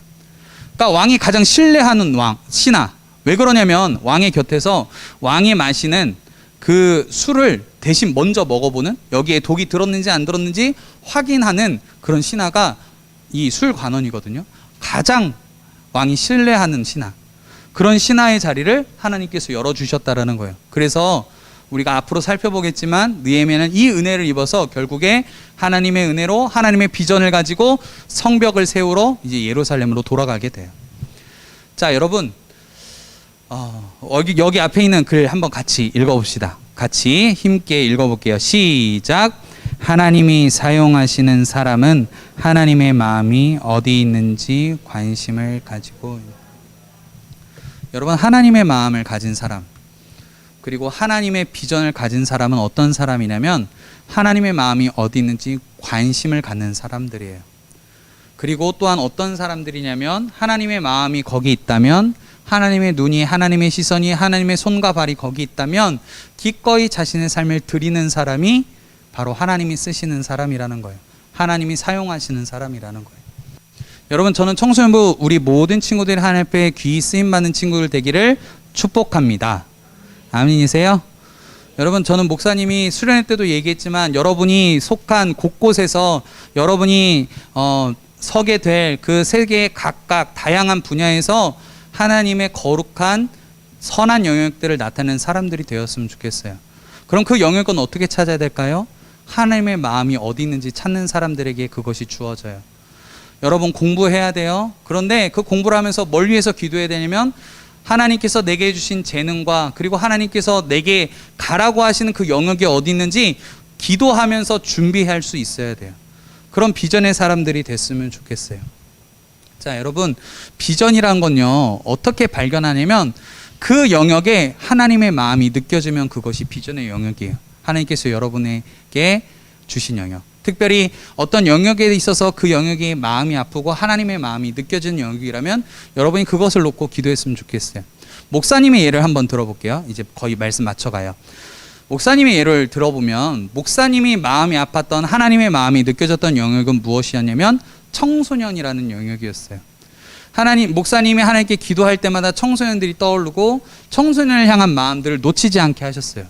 그러니까 왕이 가장 신뢰하는 신하. 왜 그러냐면 왕의 곁에서 왕이 마시는 그 술을 대신 먼저 먹어보는, 여기에 독이 들었는지 안 들었는지 확인하는 그런 신하가 이 술 관원이거든요. 가장 왕이 신뢰하는 신하. 그런 신하의 자리를 하나님께서 열어주셨다라는 거예요. 그래서 우리가 앞으로 살펴보겠지만 느헤미야는 이 은혜를 입어서 결국에 하나님의 은혜로 하나님의 비전을 가지고 성벽을 세우러 이제 예루살렘으로 돌아가게 돼요. 자, 여러분, 여기 앞에 있는 글 한번 같이 읽어봅시다. 같이 힘있게 읽어볼게요. 시작. 하나님이 사용하시는 사람은 하나님의 마음이 어디 있는지 관심을 가지고, 여러분, 하나님의 마음을 가진 사람, 그리고 하나님의 비전을 가진 사람은 어떤 사람이냐면 하나님의 마음이 어디 있는지 관심을 갖는 사람들이에요. 그리고 또한 어떤 사람들이냐면 하나님의 마음이 거기 있다면, 하나님의 눈이, 하나님의 시선이, 하나님의 손과 발이 거기 있다면 기꺼이 자신의 삶을 드리는 사람이 바로 하나님이 쓰시는 사람이라는 거예요. 하나님이 사용하시는 사람이라는 거예요. 여러분, 저는 청소년부 우리 모든 친구들이 하나님 앞에 귀히 쓰임받는 친구들 되기를 축복합니다. 아멘이세요? 여러분, 저는 목사님이 수련회 때도 얘기했지만 여러분이 속한 곳곳에서 여러분이 서게 될 그 세계의 각각 다양한 분야에서 하나님의 거룩한 선한 영역들을 나타내는 사람들이 되었으면 좋겠어요. 그럼 그 영역은 어떻게 찾아야 될까요? 하나님의 마음이 어디 있는지 찾는 사람들에게 그것이 주어져요. 여러분 공부해야 돼요. 그런데 그 공부를 하면서 뭘 위해서 기도해야 되냐면 하나님께서 내게 주신 재능과 그리고 하나님께서 내게 가라고 하시는 그 영역이 어디 있는지 기도하면서 준비할 수 있어야 돼요. 그런 비전의 사람들이 됐으면 좋겠어요. 자, 여러분 비전이란 건요 어떻게 발견하냐면 그 영역에 하나님의 마음이 느껴지면 그것이 비전의 영역이에요. 하나님께서 여러분에게 주신 영역, 특별히 어떤 영역에 있어서 그 영역이 마음이 아프고 하나님의 마음이 느껴지는 영역이라면 여러분이 그것을 놓고 기도했으면 좋겠어요. 목사님의 예를 한번 들어볼게요. 이제 거의 말씀 맞춰가요. 목사님의 예를 들어보면 목사님이 마음이 아팠던 하나님의 마음이 느껴졌던 영역은 무엇이었냐면 청소년이라는 영역이었어요. 목사님이 하나님께 기도할 때마다 청소년들이 떠오르고 청소년을 향한 마음들을 놓치지 않게 하셨어요.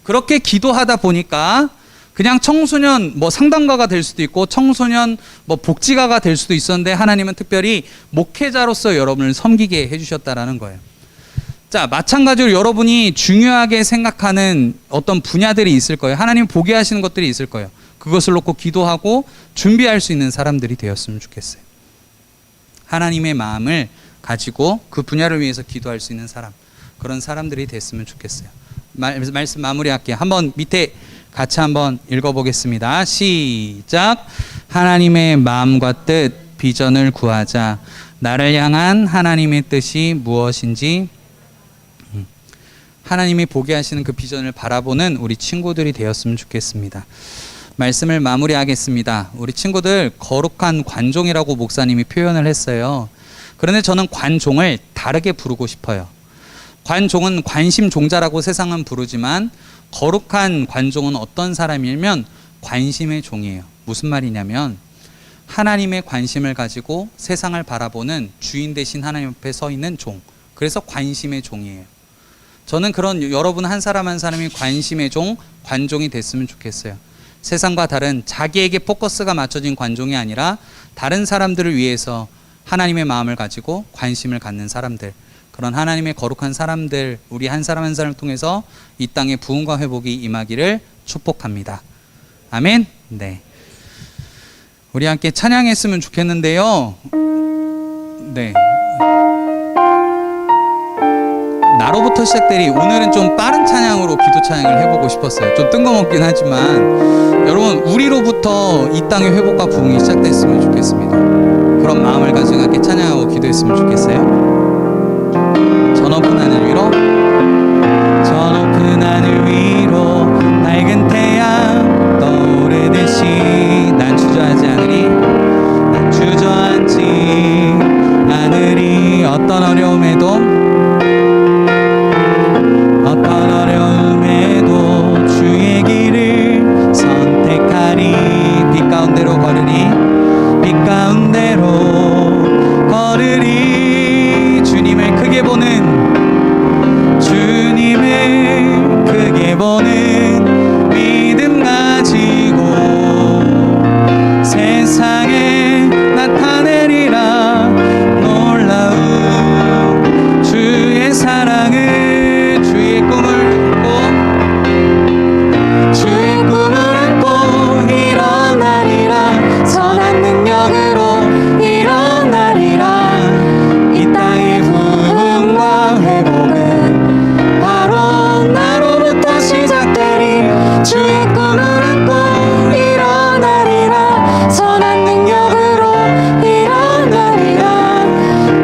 그렇게 기도하다 보니까 그냥 청소년 상담가가 될 수도 있고 청소년 복지가가 될 수도 있었는데 하나님은 특별히 목회자로서 여러분을 섬기게 해주셨다라는 거예요. 자, 마찬가지로 여러분이 중요하게 생각하는 어떤 분야들이 있을 거예요. 하나님 보게 하시는 것들이 있을 거예요. 그것을 놓고 기도하고 준비할 수 있는 사람들이 되었으면 좋겠어요. 하나님의 마음을 가지고 그 분야를 위해서 기도할 수 있는 사람, 그런 사람들이 됐으면 좋겠어요. 말씀 마무리할게요. 한번 밑에 같이 한번 읽어보겠습니다. 시작. 하나님의 마음과 뜻, 비전을 구하자. 나를 향한 하나님의 뜻이 무엇인지 하나님이 보게 하시는 그 비전을 바라보는 우리 친구들이 되었으면 좋겠습니다. 말씀을 마무리하겠습니다. 우리 친구들 거룩한 관종이라고 목사님이 표현을 했어요. 그런데 저는 관종을 다르게 부르고 싶어요. 관종은 관심종자라고 세상은 부르지만 거룩한 관종은 어떤 사람이냐면 관심의 종이에요. 무슨 말이냐면 하나님의 관심을 가지고 세상을 바라보는 주인 대신 하나님 앞에 서 있는 종. 그래서 관심의 종이에요. 저는 그런 여러분 한 사람 한 사람이 관심의 종, 관종이 됐으면 좋겠어요. 세상과 다른 자기에게 포커스가 맞춰진 관종이 아니라 다른 사람들을 위해서 하나님의 마음을 가지고 관심을 갖는 사람들, 그런 하나님의 거룩한 사람들, 우리 한 사람 한 사람을 통해서 이 땅에 부흥과 회복이 임하기를 축복합니다. 아멘. 네. 우리 함께 찬양했으면 좋겠는데요. 네. 나로부터 시작되리. 오늘은 좀 빠른 찬양으로 기도 찬양을 해보고 싶었어요. 좀 뜬금없긴 하지만 여러분 우리로부터 이 땅의 회복과 부흥이 시작됐으면 좋겠습니다. 그런 마음을 가지고 함께 찬양하고 기도했으면 좋겠어요. 저 높은 하늘 위로, 저 높은 하늘 위로 밝은 태양 떠오르듯이 난 주저하지 않으리. 난 주저하지 않으리. 어떤 어려움에도 주의 길을 선택하리. 빛 가운데로 걸으리. 빛 가운데로 걸으리. 주님을 크게 보는, 주님을 크게 보는 믿음 가지고 세상에 나타내리라. 놀라운 주의 사랑을, 주의 꿈을 선한 능력으로 일어나리라. 이 땅의 부흥과 회복은 바로 나로부터 시작되리. 주의 꿈을 안고 일어나리라. 선한 능력으로 일어나리라.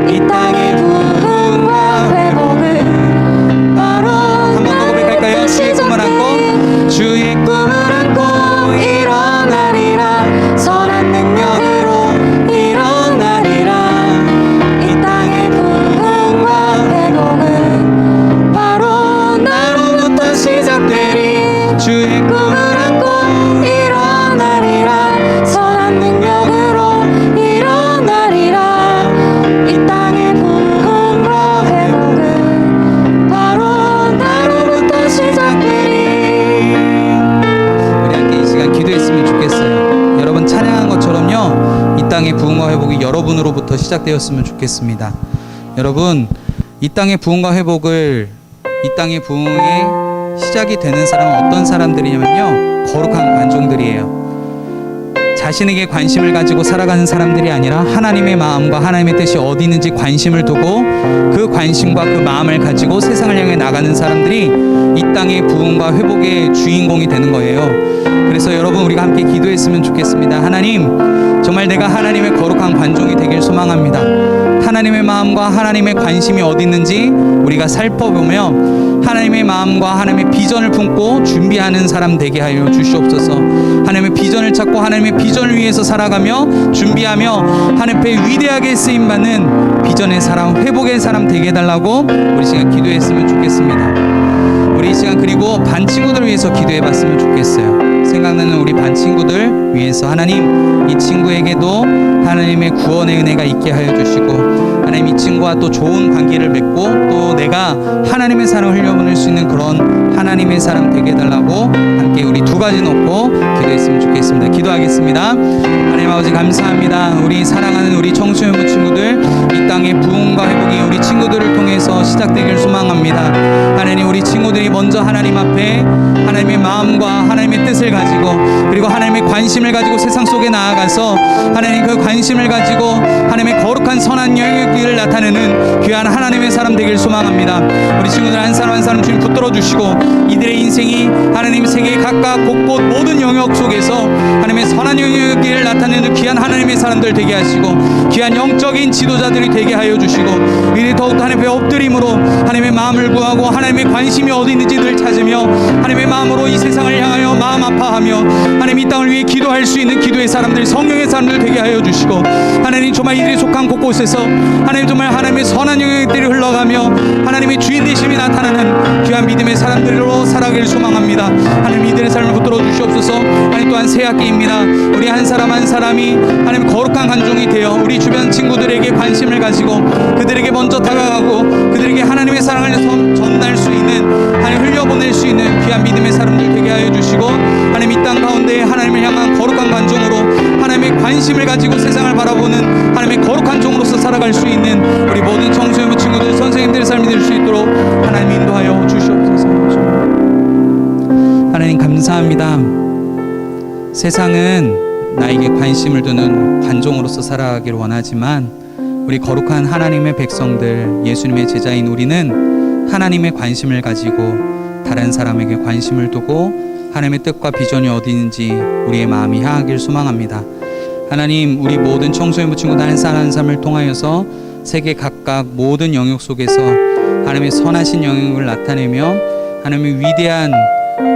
이 땅의 부흥과 회복은 바로 나로부터 시작되리. 주의 꿈을 안고 일어나리라. 선한 능력으로 일어나리라. 이 땅의 부흥과 회복은 바로 나로부터 시작되리. 주의 꿈을 안고 일어나리라. 선한 능력으로 일어나리라. 이 땅의 부흥과 회복은 바로 나로부터 시작되리. 우리 함께 이 시간 기도했으면 좋겠어요. 여러분 찬양한 것처럼요, 이 땅의 부흥과 회복이 여러분으로부터 시작되었으면 좋겠습니다. 여러분 이 땅의 부흥과 회복을, 이 땅의 부흥의 시작이 되는 사람은 어떤 사람들이냐면요, 거룩한 관종들이에요. 자신에게 관심을 가지고 살아가는 사람들이 아니라 하나님의 마음과 하나님의 뜻이 어디 있는지 관심을 두고 그 관심과 그 마음을 가지고 세상을 향해 나가는 사람들이 이 땅의 부흥과 회복의 주인공이 되는 거예요. 그래서 여러분, 우리가 함께 기도했으면 좋겠습니다. 하나님, 정말 내가 하나님의 거룩한 관종이 되길 소망합니다. 하나님의 마음과 하나님의 관심이 어디 있는지 우리가 살펴보며 하나님의 마음과 하나님의 비전을 품고 준비하는 사람 되게 하여 주시옵소서. 하나님의 비전을 찾고 하나님의 비전을 위해서 살아가며 준비하며 하나님 앞에 위대하게 쓰임받는 비전의 사람, 회복의 사람 되게 해달라고 우리 시간 기도했으면 좋겠습니다. 우리 이 시간 그리고 반 친구들을 위해서 기도해봤으면 좋겠어요. 생각나는 우리 반 친구들 위해서 하나님, 이 친구에게도 하나님의 구원의 은혜가 있게 하여 주시고, 하나님 이 친구와 또 좋은 관계를 맺고 또 내가 하나님의 사랑을 흘려보낼 수 있는 그런 하나님의 사람 되게 해달라고 함께 우리 두 가지 놓고 기도했으면 좋겠습니다. 기도하겠습니다. 하나님 아버지, 감사합니다. 우리 사랑하는 우리 청소년부 친구들, 이 땅의 부흥과 회복이 우리 친구들을 통해서 시작되길 소망합니다. 하나님, 우리 친구들이 먼저 하나님 앞에 하나님의 마음과 하나님의 뜻을 가지고 그리고 하나님의 관심을 가지고 세상 속에 나아가서 하나님 그 관심을 가지고 하나님의 거룩한 선한 영역을 나타내는 귀한 하나님의 사람 되길 소망합니다. 우리 친구들 한 사람 한 사람 주님 붙들어 주시고 이들의 인생이 하나님 세계 각각 곳곳 모든 영역 속에서 하나님의 선한 영역을 나타내는 귀한 하나님의 사람들 되게 하시고 귀한 영적인 지도자들이 되게 하여 주시고 이들이 더욱 하나님의 엎드림으로 하나님의 마음을 구하고 하나님의 관심이 어디 있는지 늘 찾으며 하나님의 마음으로 이 세상을 향하여 마음 아파하며 하나님 이 땅을 위해 기도할 수 있는 기도의 사람들, 성령의 사람들 되게 하여 주시고 하나님 정말 이들이 속한 곳곳에서 하나님 정말 하나님의 선한 영역들이 흘러가며 하나님의 주인 되심이 나타나는 귀한 믿음의 사람들로 살아가길 소망합니다. 하나님 이들의 삶을 붙들어 주시옵소서. 하나님 또한 새 학기입니다. 우리 한 사람 한 사람이 하나님 거룩한 관종이 되어 우리 주변 친구들에게 관심을 가지고 그들에게 먼저 다가가고 그들에게 하나님의 사랑을 전할 수 있는 하나님 흘려보낼 수 있는 귀한 믿음의 사람들 되게 하여 주시고 하나님 이 땅 가운데 하나님을 향한 거룩한 관종으로 하나님의 관심을 가지고 세상을 바라보는 하나님의 거룩한 종으로서 살아갈 수 있는 우리 모든 청소년부 친구들, 선생님들의 삶이 될 수 있도록 하나님 인도하여 주시옵소서. 하나님 감사합니다. 세상은 나에게 관심을 두는 관종으로서 살아가기를 원하지만 우리 거룩한 하나님의 백성들, 예수님의 제자인 우리는 하나님의 관심을 가지고 다른 사람에게 관심을 두고 하나님의 뜻과 비전이 어디 있는지 우리의 마음이 향하길 소망합니다. 하나님, 우리 모든 청소년부 친구들 한 사람 한 사람을 통하여서 세계 각각 모든 영역 속에서 하나님의 선하신 영역을 나타내며 하나님의 위대한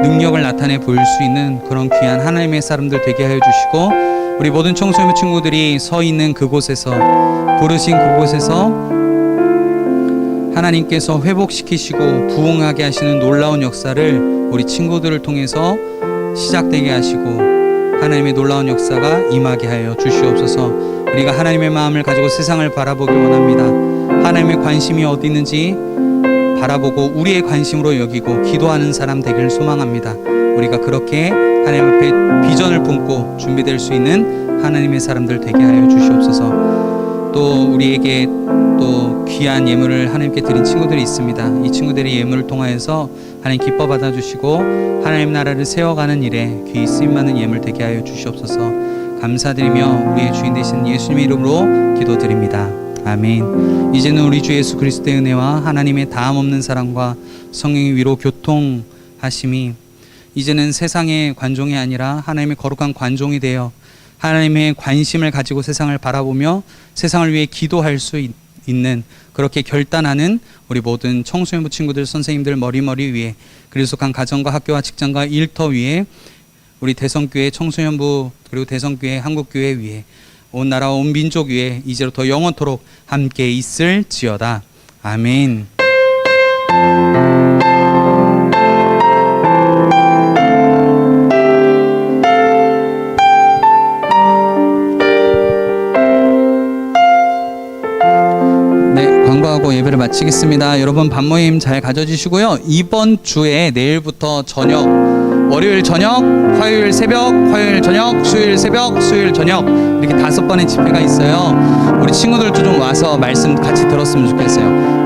능력을 나타내 보일 수 있는 그런 귀한 하나님의 사람들 되게 하여 주시고 우리 모든 청소년부 친구들이 서 있는 그곳에서, 부르신 그곳에서 하나님께서 회복시키시고 부흥하게 하시는 놀라운 역사를 우리 친구들을 통해서 시작되게 하시고 하나님의 놀라운 역사가 임하게 하여 주시옵소서. 우리가 하나님의 마음을 가지고 세상을 바라보길 원합니다. 하나님의 관심이 어디 있는지 바라보고 우리의 관심으로 여기고 기도하는 사람 되기를 소망합니다. 우리가 그렇게 하나님 앞에 비전을 품고 준비될 수 있는 하나님의 사람들 되게 하여 주시옵소서. 또 우리에게 또 귀한 예물을 하나님께 드린 친구들이 있습니다. 이 친구들의 예물을 통하여서 하나님 기뻐 받아주시고 하나님 나라를 세워가는 일에 귀히 쓰임받는 예물 되게 하여 주시옵소서. 감사드리며 우리의 주인 되신 예수님의 이름으로 기도드립니다. 아멘. 이제는 우리 주 예수 그리스도의 은혜와 하나님의 다함없는 사랑과 성령의 위로 교통하심이 이제는 세상의 관종이 아니라 하나님의 거룩한 관종이 되어 하나님의 관심을 가지고 세상을 바라보며 세상을 위해 기도할 수 있는 그렇게 결단하는 우리 모든 청소년부 친구들, 선생님들 머리머리 위에 그리스도 속한 가정과 학교와 직장과 일터 위에 우리 대성교회 청소년부 그리고 대성교회 한국교회 위에 온 나라와 온 민족 위에 이제부터 영원토록 함께 있을지어다. 아멘. 예배를 마치겠습니다. 여러분 밤모임 잘 가져주시고요. 이번 주에 내일부터 저녁, 월요일 저녁, 화요일 새벽, 화요일 저녁, 수요일 새벽, 수요일 저녁 이렇게 5번의 집회가 있어요. 우리 친구들도 좀 와서 말씀 같이 들었으면 좋겠어요.